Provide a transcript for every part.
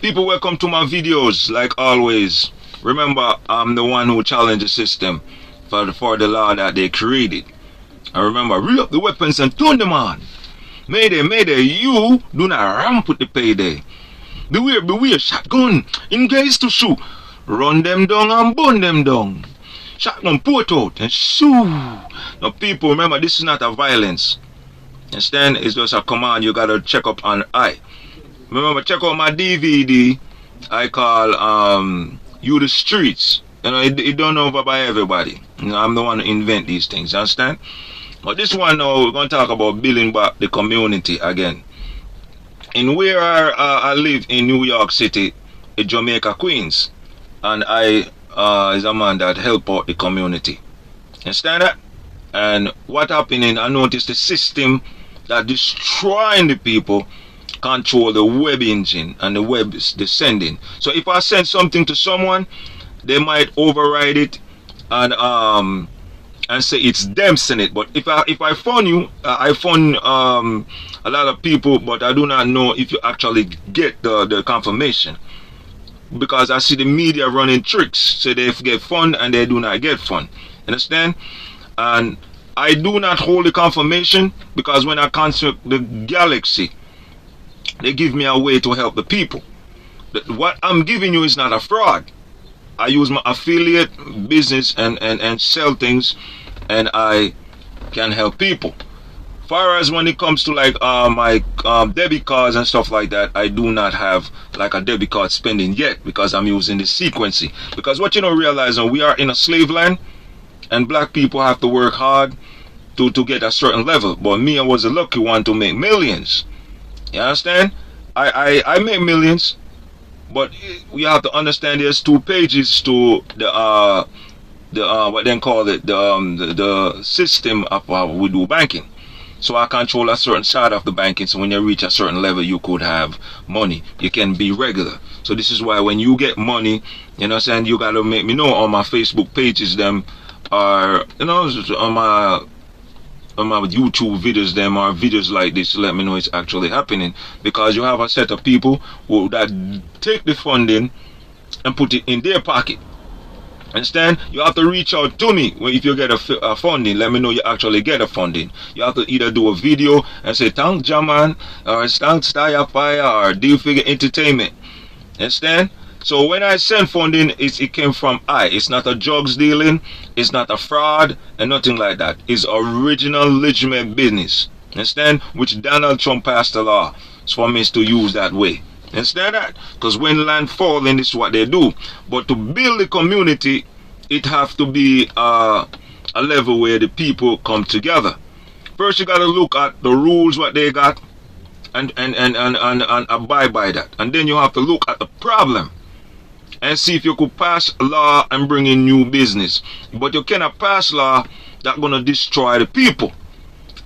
People, welcome to my videos. Like always, remember, I'm the one who challenged the system for the law that they created. And remember, reel up the weapons and turn them on. Mayday, you do not ramp with the payday. Beware, shotgun, engage to shoot. Run them down and burn them down. Shotgun, put out and shoo. Now people, remember, this is not a violence. Understand? It's just a command you gotta check up on I. Remember, check out my DVD I call You the Streets. You know, it done over by everybody. You know, I'm the one who invent these things, understand? But this one now, we're going to talk about building back the community again. In where I live in New York City, in Jamaica, Queens, and I is a man that help out the community. Understand that? And what happening, I noticed the system that destroying the people control the web engine, and the web is descending. So if I send something to someone, they might override it and say it's them send it. But if I phone you, I phone a lot of people, but I do not know if you actually get the confirmation, because I see the media running tricks, so they get fund and they do not get fund. Understand? And I do not hold the confirmation, because when I construct the galaxy, they give me a way to help the people. What I'm giving you is not a fraud. I use my affiliate business and sell things, and I can help people. Far as when it comes to like my debit cards and stuff like that, I do not have like a debit card spending yet, because I'm using the sequencing. Because what you don't realize, we are in a slave land, and black people have to work hard to get a certain level. But me, I was the lucky one to make millions. You understand? I make millions, but we have to understand there's two pages to the what they call it, the system of how we do banking. So I control a certain side of the banking. So when you reach a certain level, you could have money. You can be regular. So this is why when you get money, you know what I'm saying, you gotta make me know on my Facebook pages, them are, you know, on my YouTube videos, them are videos like this, to let me know it's actually happening. Because you have a set of people who that take the funding and put it in their pocket. Understand? You have to reach out to me if you get a funding. Let me know you actually get a funding. You have to either do a video and say thank Jaman, or thank Staya Fire, or Deal Figure Entertainment. Understand? So when I send funding, it came from I. It's not a drugs dealing, it's not a fraud, and nothing like that. It's original legitimate business. Understand? Which Donald Trump passed a law for me to use that way. Understand that? Because when land falling, this is what they do. But to build the community, it have to be a level where the people come together. First, you gotta look at the rules what they got, and abide by that. And then you have to look at the problem and see if you could pass a law and bring in new business. But you cannot pass law that's gonna destroy the people,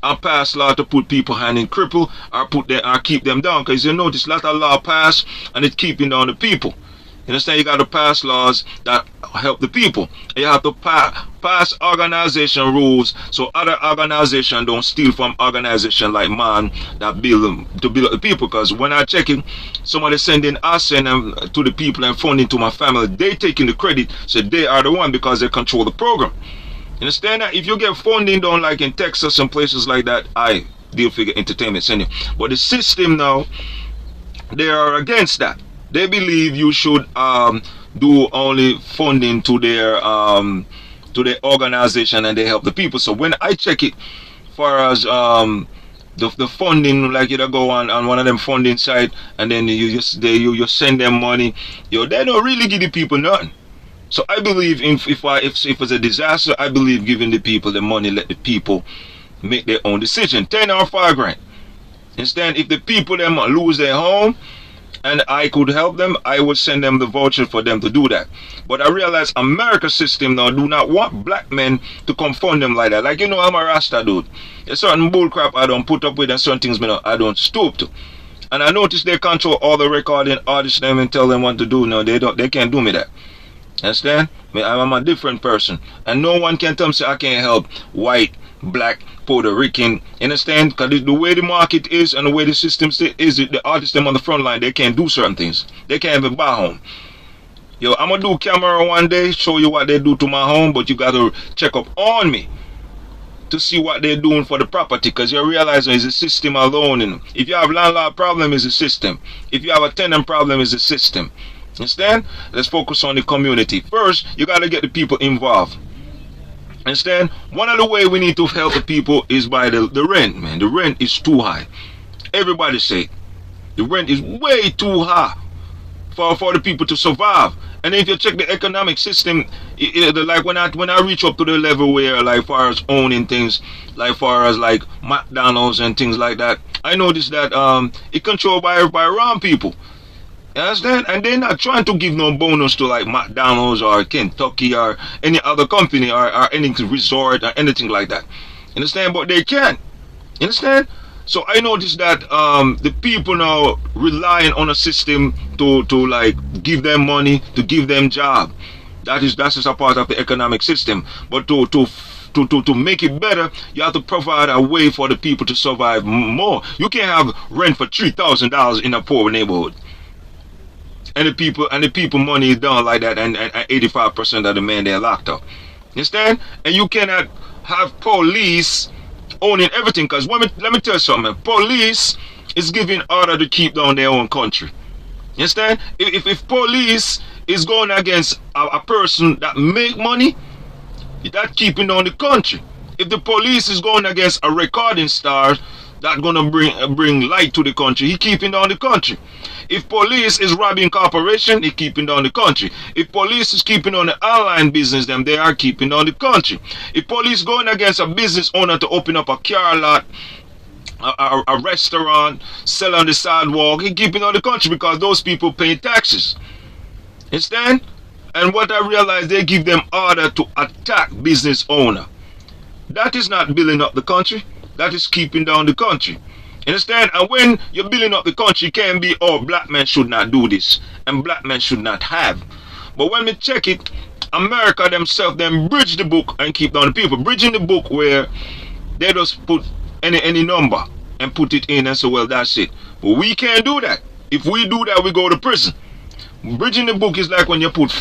and pass law to put people hand in cripple, or keep them down. Because you notice a lot of law pass and it's keeping down the people. You understand? You got to pass laws that help the people. You have to pass organization rules so other organizations don't steal from organization like man that build them to build up the people. Because when I check it, somebody sending us and to the people and funding to my family, they taking the credit, so they are the one, because they control the program. You understand that? If you get funding down like in Texas and places like that, I Deal Figure Entertainment send you. But the system now, they are against that. They believe you should do only funding to their organization, and they help the people. So when I check it, far as the funding, like you go on one of them funding site, and then you send them money, they don't really give the people nothing. So I believe if it's a disaster, I believe giving the people the money, let the people make their own decision. 10 or 5 grand. Instead, if the people them lose their home and I could help them, I would send them the voucher for them to do that. But I realize America's system now do not want black men to come fund them like that. Like, you know, I'm a Rasta dude. There's certain bullcrap I don't put up with, and certain things I don't stoop to. And I notice they control all the recording artists them and tell them what to do. No, they can't do me that. Understand? I'm a different person. And no one can tell me say I can't help white black, Puerto Rican. Understand? Because the way the market is and the way the system is, the artists them on the front line, they can't do certain things. They can't even buy home. Yo, I'm gonna do camera one day, show you what they do to my home, but you gotta check up on me to see what they're doing for the property, because you realize it's a system alone. And if you have landlord problem, it's a system. If you have a tenant problem, it's a system. Understand? Let's focus on the community. First, you gotta get the people involved. Understand? One of the way we need to help the people is by the rent, man. The rent is too high. Everybody say it. The rent is way too high for the people to survive. And if you check the economic system, like when I reach up to the level where, like, far as owning things, like far as like McDonald's and things like that, I noticed that it controlled by wrong people. You understand? And they're not trying to give no bonus to like McDonald's or Kentucky or any other company or any resort or anything like that. You understand? But they can. You understand? So I noticed that the people now relying on a system to like give them money, to give them job. That's just a part of the economic system. But to make it better, you have to provide a way for the people to survive more. You can't have rent for $3,000 in a poor neighborhood. And the people money is down like that, and 85% of the men they're locked up. You understand? And you cannot have police owning everything, because let me tell you something, man. Police is giving order to keep down their own country. You understand? If police is going against a person that make money, that keeping down the country. If the police is going against a recording star that gonna bring light to the country, he keeping down the country. If police is robbing corporation, he keeping down the country. If police is keeping on the online business, them they are keeping down the country. If police going against a business owner to open up a car lot, a restaurant, sell on the sidewalk, he keeping on the country, because those people pay taxes. Understand? And what I realize, they give them order to attack business owner. That is not building up the country. That is keeping down the country. Understand? And when you're building up the country, it can't be, oh, black men should not do this and black men should not have. But when we check it, America themselves, them bridge the book and keep down the people. Bridging the book where they just put any number and put it in and say, well, that's it. But we can't do that. If we do that, we go to prison. Bridging the book is like when you put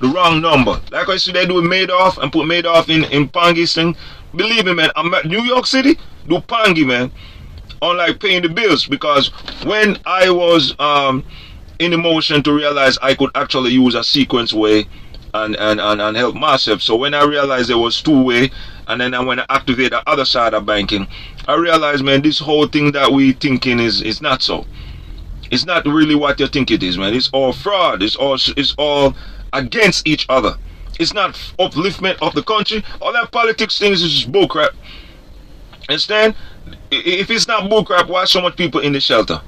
the wrong number. Like I see they do Madoff and put Madoff in Pangy's thing. Believe me, man, I'm at New York City, do Pangy, man, on like paying the bills. Because when I was in the motion to realize I could actually use a sequence way and help myself. So when I realized there was two way, and then when I activate the other side of banking, I realized, man, this whole thing that we thinking is not so. It's not really what you think it is, man. It's all fraud. It's all against each other. It's not upliftment of the country. All that politics things is just bullcrap. Understand? If it's not bullcrap, why so much people in the shelter?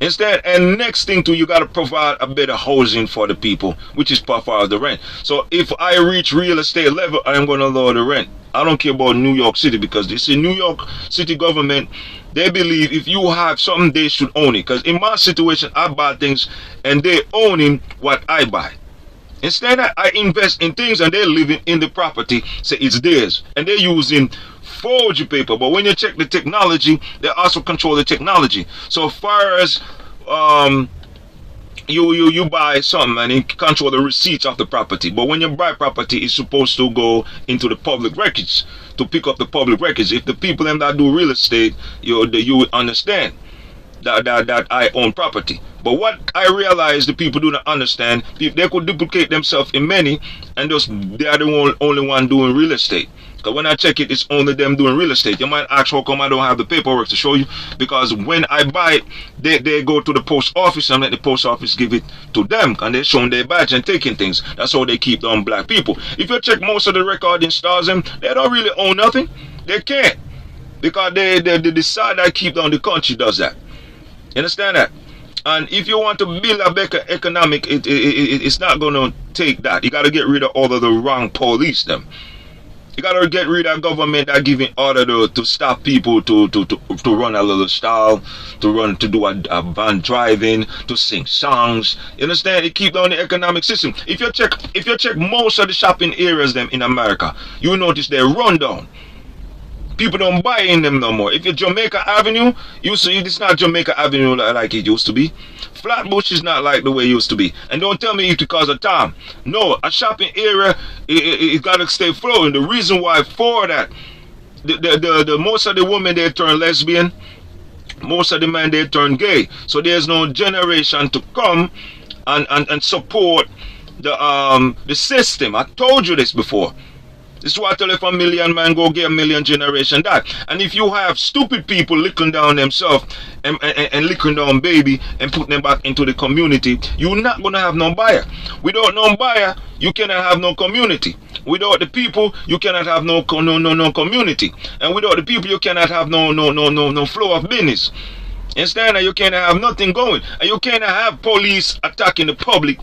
Instead, and next thing too, you got to provide a better housing for the people, which is part of the rent. So if I reach real estate level, I'm going to lower the rent. I don't care about New York City, because this is New York City government. They believe if you have something, they should own it. Because in my situation, I buy things and they owning what I buy. Instead, I invest in things and they're living in the property, say it's theirs, and they're using forgery paper. But when you check the technology, they also control the technology. So far as you buy something and you control the receipts of the property. But when you buy property, it's supposed to go into the public records, to pick up the public records. If the people them that do real estate, you would understand that I own property. But what I realize the people do not understand, they could duplicate themselves in many, and just they are the only one doing real estate. Because when I check it, it's only them doing real estate. You might ask how come I don't have the paperwork to show you. Because when I buy it, they go to the post office and let the post office give it to them. And they're showing their badge and taking things. That's how they keep down black people. If you check most of the recording stars, they don't really own nothing. They can't. Because they decide that keep down the country does that. You understand that? And if you want to build a better economic, it's not going to take that. You got to get rid of all of the wrong police them. You got to get rid of government that giving order to stop people to run a little style, to do a van driving, to sing songs. You understand? It keep down the economic system. If you check most of the shopping areas them in America, you will notice they're run down. People don't buy in them no more. If you're Jamaica Avenue, it's not Jamaica Avenue like it used to be. Flatbush is not like the way it used to be. And don't tell me it's because of time. No, a shopping area, it got to stay flowing. The reason why for that, the most of the women, they turn lesbian. Most of the men, they turn gay. So there's no generation to come and support the system. I told you this before. This is why I tell you, if a million man go get a million generation die. And if you have stupid people licking down themselves and licking down baby and putting them back into the community, you're not going to have no buyer. Without no buyer, you cannot have no community. Without the people, you cannot have no community. And without the people, you cannot have no flow of business. Instead, you cannot have nothing going. And you cannot have police attacking the public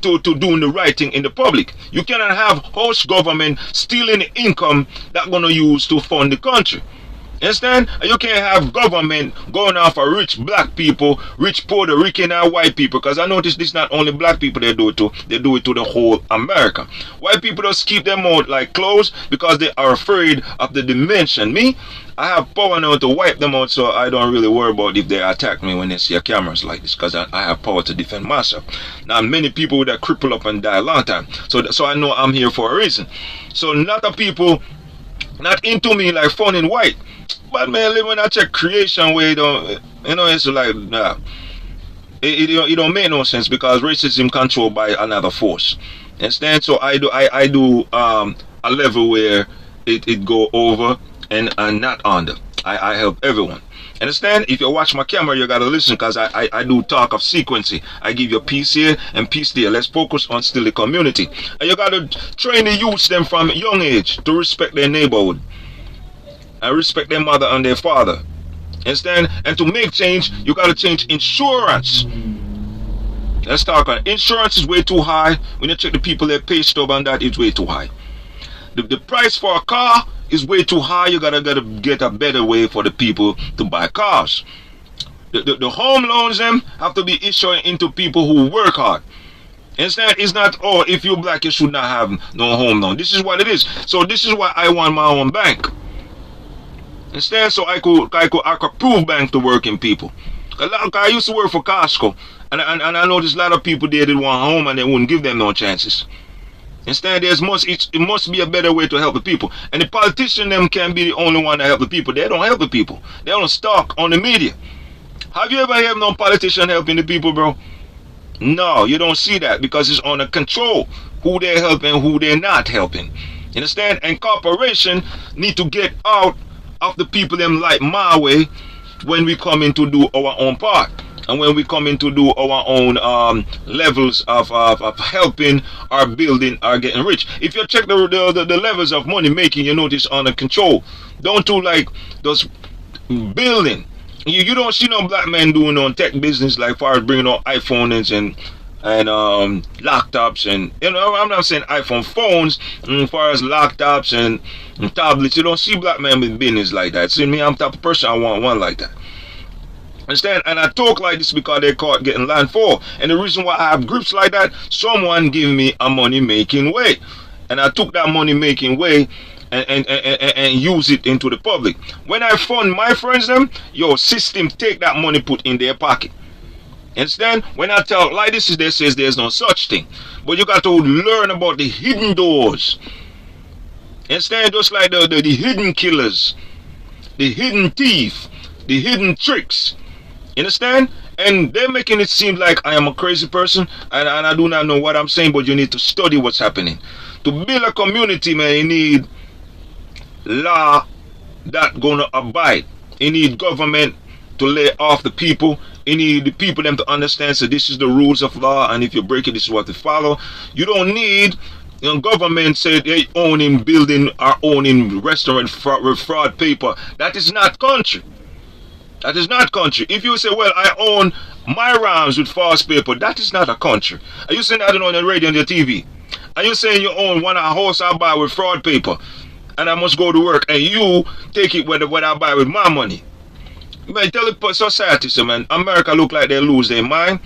to doing the right thing in the public. You cannot have host government stealing the income that going to use to fund the country. Understand? And you can't have government going after rich black people, rich Puerto Rican and white people, because I notice this not only black people they do it to the whole America. White people just keep them out like clothes because they are afraid of the dimension. Me, I have power now to wipe them out, so I don't really worry about if they attack me when they see cameras like this, because I have power to defend myself. Now many people would have crippled up and die a long time, so I know I'm here for a reason. So a lot of people not into me like fun and white, but man, when I check creation way, it's like nah, it don't make no sense, because racism controlled by another force. Understand? So I do a level where it go over and not under. I help everyone. Understand? If you watch my camera, you gotta listen, because I do talk of sequencing. I give you peace here and peace there. Let's focus on still the community. And you gotta train the youths them from a young age to respect their neighborhood and respect their mother and their father. Understand? And to make change, you gotta change insurance. Let's talk on insurance. Is way too high. When you check the people that pay stub on that, it's way too high. The price for a car is way too high. You gotta get a better way for the people to buy cars. The home loans them have to be issued into people who work hard. Instead, it's not, oh, if you're black, you should not have no home loan. This is what it is. So this is why I want my own bank. Instead, so I could prove bank to working people. I used to work for Costco, and I noticed a lot of people there didn't want home and they wouldn't give them no chances. Instead, it must be a better way to help the people. And the politician them can be the only one that help the people. They don't help the people. They don't talk on the media. Have you ever heard no politician helping the people, bro? No, you don't see that, because it's under control who they're helping and who they're not helping. You understand? And corporation need to get out of the people them like my way when we come in to do our own part. And when we come in to do our own levels of helping or building or getting rich. If you check the levels of money making, you notice under control. Don't do like those building. You don't see no black man doing on tech business, like far as bringing on iPhones and laptops, and I'm not saying iPhone phones, as far as laptops and tablets. You don't see black men with business like that. See me, I'm the type of person I want one like that. Understand? And I talk like this because they caught getting land for. And the reason why I have groups like that, someone give me a money making way, and I took that money making way and use it into the public. When I fund my friends them, your system take that money, put in their pocket. Understand? When I tell like this, they says there's no such thing, but you got to learn about the hidden doors. Understand? Just like the hidden killers, the hidden thief, the hidden tricks. Understand? And they're making it seem like I am a crazy person, and I do not know what I'm saying, but you need to study what's happening. To build a community, man, you need law that gonna abide. You need government to lay off the people. You need the people them to understand, so this is the rules of law, and if you break it, this is what to follow. You don't need government say they owning building or owning restaurant with fraud paper. That is not country. That is not country. If you say, well, I own my rams with false paper, that is not a country. Are you saying that on the radio and the TV? Are you saying you own one house I buy with fraud paper, and I must go to work, and you take it what I buy with my money? Man, tell the society, so man, America look like they lose their mind,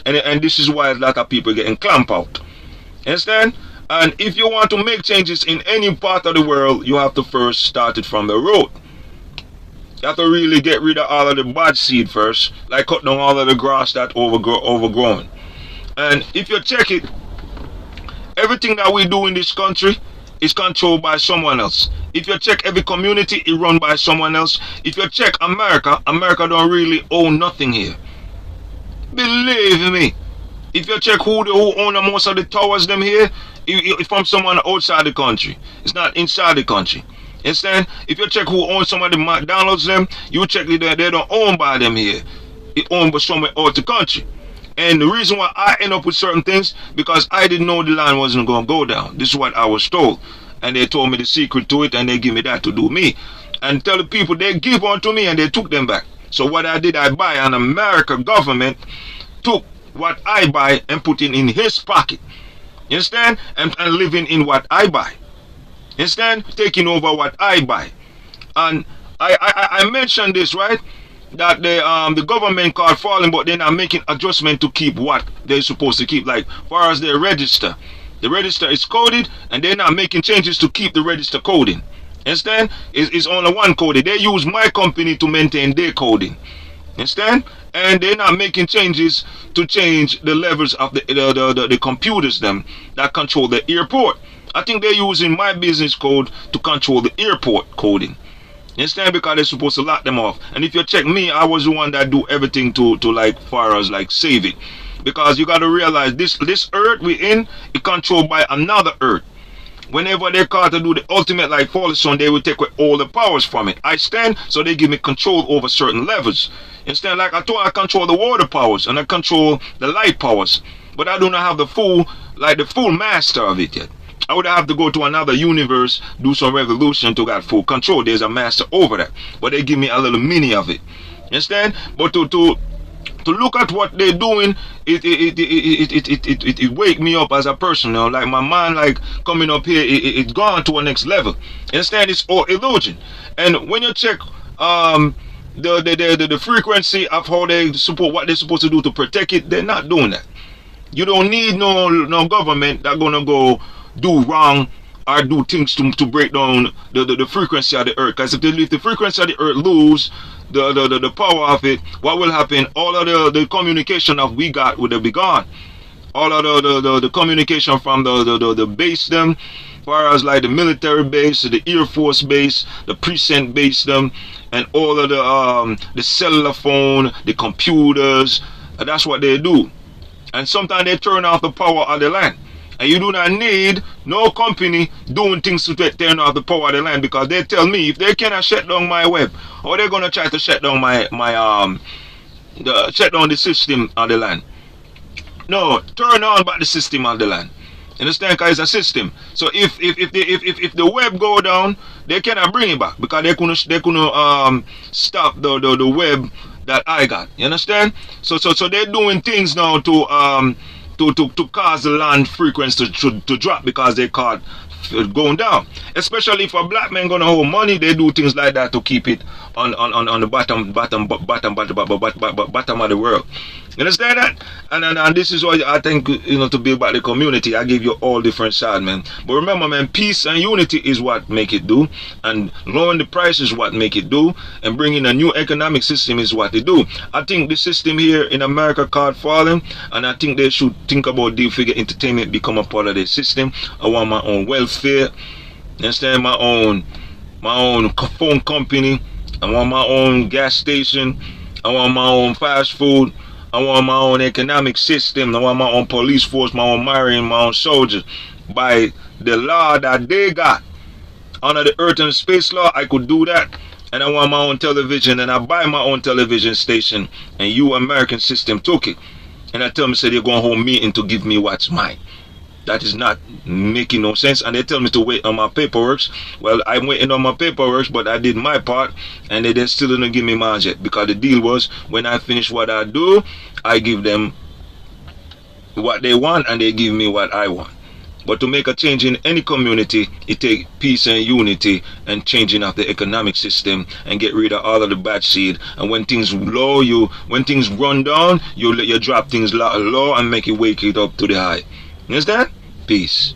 and this is why a lot of people getting clamp out. Understand? And if you want to make changes in any part of the world, you have to first start it from the root. You have to really get rid of all of the bad seed first, like cut down all of the grass that overgrown. And if you check it, everything that we do in this country is controlled by someone else. If you check every community, it run by someone else. If you check America, America don't really own nothing here. Believe me. If you check who own most of the towers them here, it's from someone outside the country. It's not inside the country. Understand? If you check who owns some of the McDonald's them, you check that they don't own by them here. It owned by somewhere out the country. And the reason why I end up with certain things, because I didn't know the land wasn't going to go down. This is what I was told. And they told me the secret to it, and they give me that to do me. And tell the people they give unto me, and they took them back. So what I did, I buy, and American government took what I buy and put it in his pocket. You understand? And living in what I buy. You understand? Taking over what I buy. And I mentioned this, right? That the government card falling, but they're not making adjustment to keep what they're supposed to keep. Like far as their register, the register is coded, and they're not making changes to keep the register coding. Understand? It's only one coded. They use my company to maintain their coding. Understand? And they're not making changes to change the levels of the computers them that control the airport. I think they're using my business code to control the airport coding. You understand? Because they're supposed to lock them off. And if you check me, I was the one that do everything to like far as like save it. Because you got to realize this earth we in is controlled by another earth. Whenever they call to do the ultimate like Fallen Sun, they will take away all the powers from it. I stand, so they give me control over certain levels. Instead, like I told, I control the water powers and I control the light powers. But I do not have the full master of it yet. I would have to go to another universe, do some revolution to get full control. There's a master over that. But they give me a little mini of it. Understand? But to look at what they're doing, it wake me up as a person. You know? Like my mind, like coming up here, it's gone to a next level. Understand? It's all illusion. And when you check the frequency of how they support what they're supposed to do to protect it, they're not doing that. You don't need no government that gonna go do wrong or do things to break down the frequency of the earth. Because if the frequency of the earth lose the power of it, what will happen? All of the communication of we got would be gone. All of the communication from the base them, as far as like the military base, the Air Force base, the precinct base them, and all of the cellular phone, the computers, that's what they do. And sometimes they turn off the power of the land. And you do not need no company doing things to turn off the power of the land, because they tell me if they cannot shut down my web, or they're gonna try to shut down shut down the system of the land. No, turn on back the system of the land. Understand? Because it's a system. So if the web go down, they cannot bring it back, because they couldn't stop the web that I got. You understand? So they're doing things now to cause the land frequency to drop, because they caught going down. Especially if a black man gonna hold money, they do things like that to keep it on the bottom of the world. You understand that? And this is why I think, you know, to be about the community, I give you all different sides, man. But remember, man, peace and unity is what make it do, and lowering the price is what make it do, and bringing a new economic system is what they do. I think the system here in America called falling, and I think they should think about deep figure entertainment become a part of their system. I want my own welfare. You understand? My own phone company. I want my own gas station. I want my own fast food. I want my own economic system. I want my own police force, my own marine, my own soldiers. By the law that they got, under the earth and space law, I could do that. And I want my own television, and I buy my own television station. And you American system took it. And I tell me, say they're going to hold me in to give me what's mine. That is not making no sense. And they tell me to wait on my paperwork. Well, I'm waiting on my paperwork, but I did my part, and they still didn't give me mine yet, because the deal was when I finish what I do, I give them what they want and they give me what I want. But to make a change in any community, it takes peace and unity and changing of the economic system and get rid of all of the bad seed. And when things low, when things run down, you drop things low and make it wake it up to the high. You understand? Peace.